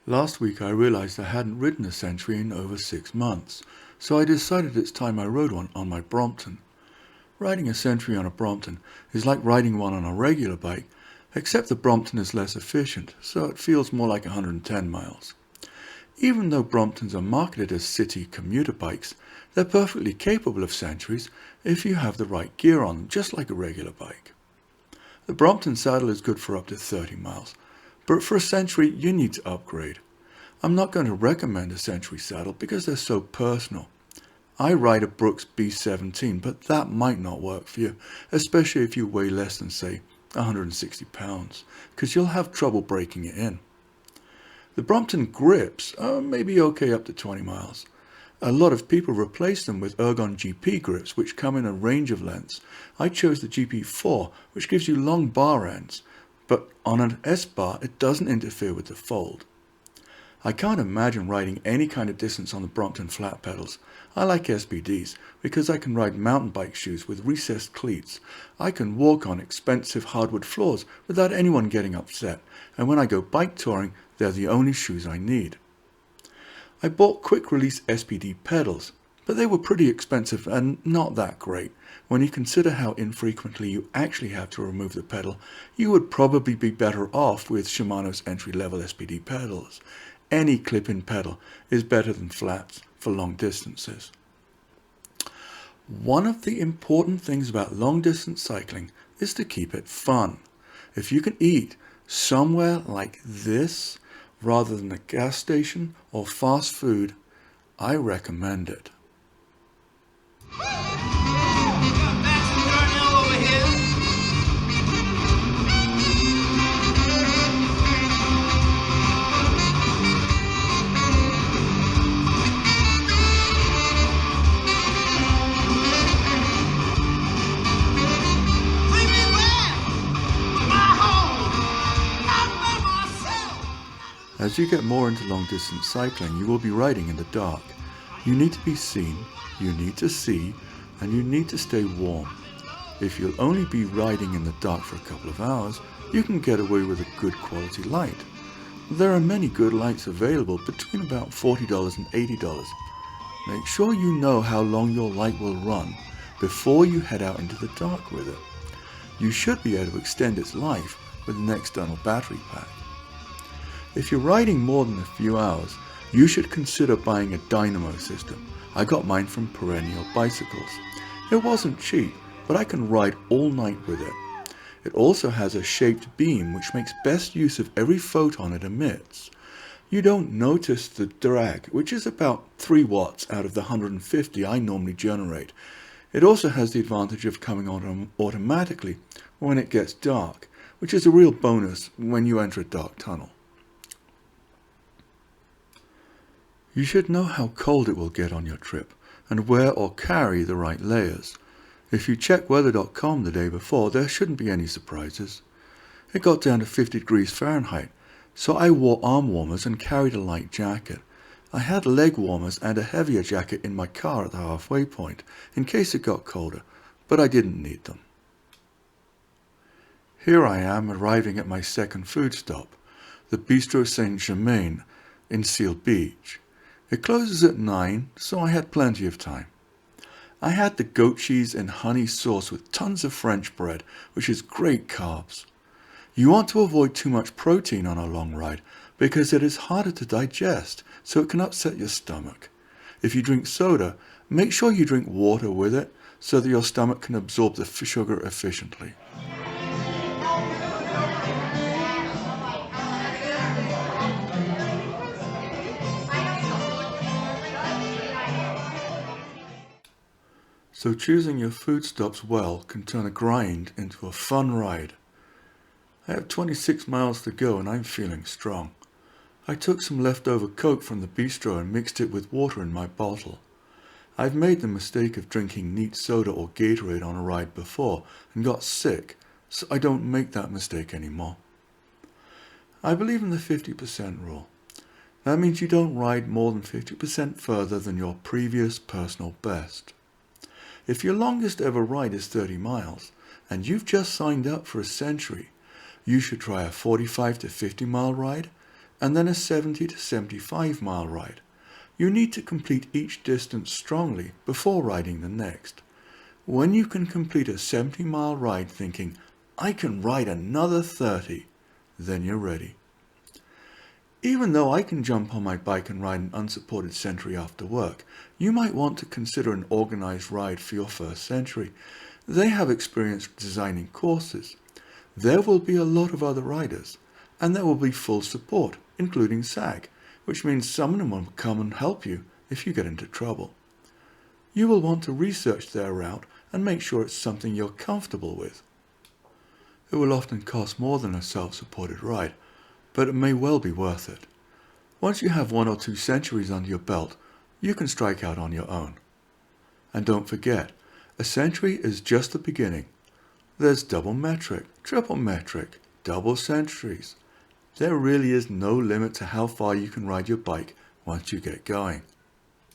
Last week I realized I hadn't ridden a Century in over 6 months, so I decided it's time I rode one on my Brompton. Riding a Century on a Brompton is like riding one on a regular bike, except the Brompton is less efficient, so it feels more like 110 miles. Even though Bromptons are marketed as city commuter bikes, they're perfectly capable of Centuries if you have the right gear on them, just like a regular bike. The Brompton saddle is good for up to 30 miles, but for a Century you need to upgrade. I'm not going to recommend a Century saddle because they're so personal. I ride a Brooks B17, but that might not work for you, especially if you weigh less than, say, 160 pounds, because you'll have trouble breaking it in. The Brompton grips are maybe okay up to 20 miles. A lot of people replace them with Ergon GP grips, which come in a range of lengths. I chose the GP4, which gives you long bar ends, but on an S-bar it doesn't interfere with the fold. I can't imagine riding any kind of distance on the Brompton flat pedals. I like SBDs because I can ride mountain bike shoes with recessed cleats. I can walk on expensive hardwood floors without anyone getting upset, and when I go bike touring, they're the only shoes I need. I bought quick release SPD pedals, but they were pretty expensive and not that great. When you consider how infrequently you actually have to remove the pedal, you would probably be better off with Shimano's entry-level SPD pedals. Any clip-in pedal is better than flats for long distances. One of the important things about long-distance cycling is to keep it fun. If you can eat somewhere like this rather than a gas station or fast food, I recommend it. As you get more into long-distance cycling, you will be riding in the dark. You need to be seen, you need to see, and you need to stay warm. If you'll only be riding in the dark for a couple of hours, you can get away with a good quality light. There are many good lights available between about $40 and $80. Make sure you know how long your light will run before you head out into the dark with it. You should be able to extend its life with an external battery pack. If you're riding more than a few hours, you should consider buying a dynamo system. I got mine from Perennial Bicycles. It wasn't cheap, but I can ride all night with it. It also has a shaped beam which makes best use of every photon it emits. You don't notice the drag, which is about 3 watts out of the 150 I normally generate. It also has the advantage of coming on automatically when it gets dark, which is a real bonus when you enter a dark tunnel. You should know how cold it will get on your trip and wear or carry the right layers. If you check weather.com the day before, there shouldn't be any surprises. It got down to 50 degrees Fahrenheit, so I wore arm warmers and carried a light jacket. I had leg warmers and a heavier jacket in my car at the halfway point, in case it got colder, but I didn't need them. Here I am arriving at my second food stop, the Bistro Saint-Germain in Seal Beach. It closes at 9, so I had plenty of time. I had the goat cheese and honey sauce with tons of French bread, which is great carbs. You want to avoid too much protein on a long ride because it is harder to digest, so it can upset your stomach. If you drink soda, make sure you drink water with it so that your stomach can absorb the sugar efficiently. So choosing your food stops well can turn a grind into a fun ride. I have 26 miles to go and I'm feeling strong. I took some leftover Coke from the bistro and mixed it with water in my bottle. I've made the mistake of drinking neat soda or Gatorade on a ride before and got sick, so I don't make that mistake anymore. I believe in the 50% rule. That means you don't ride more than 50% further than your previous personal best. If your longest ever ride is 30 miles, and you've just signed up for a Century, you should try a 45 to 50 mile ride and then a 70 to 75 mile ride. You need to complete each distance strongly before riding the next. When you can complete a 70-mile ride thinking, I can ride another 30, then you're ready. Even though I can jump on my bike and ride an unsupported century after work, you might want to consider an organized ride for your first century. They have experience designing courses. There will be a lot of other riders, and there will be full support, including SAG, which means someone will come and help you if you get into trouble. You will want to research their route and make sure it's something you're comfortable with. It will often cost more than a self-supported ride, but it may well be worth it. Once you have 1 or 2 centuries under your belt, you can strike out on your own. And don't forget, a century is just the beginning. There's double metric, triple metric, double centuries. There really is no limit to how far you can ride your bike once you get going.